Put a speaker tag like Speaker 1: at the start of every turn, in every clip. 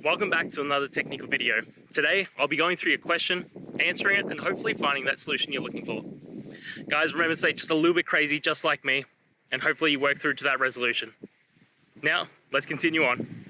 Speaker 1: Welcome back to another technical video. Today, I'll be going through your question, answering it, and hopefully finding that solution you're looking for. Guys, remember to stay just a little bit crazy, just like me, and hopefully you work through to that resolution. Now, let's continue on.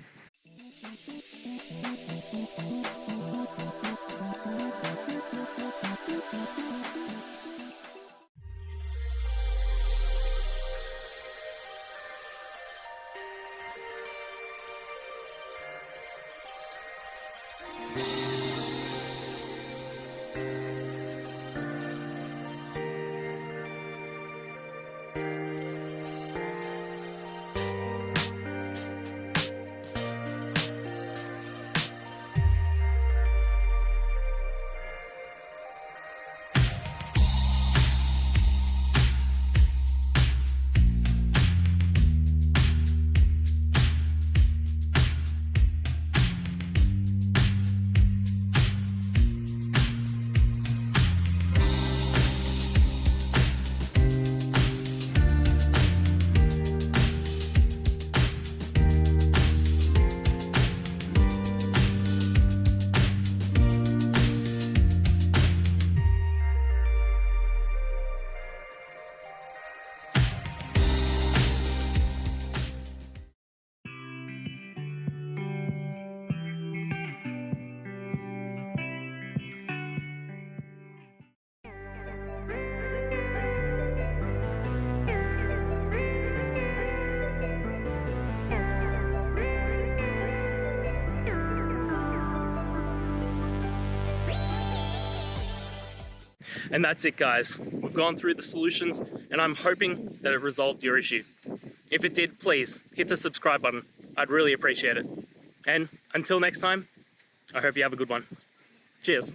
Speaker 1: And that's it, guys. We've gone through the solutions and I'm hoping that it resolved your issue. If it did, please hit the subscribe button. I'd really appreciate it. And until next time, I hope you have a good one. Cheers.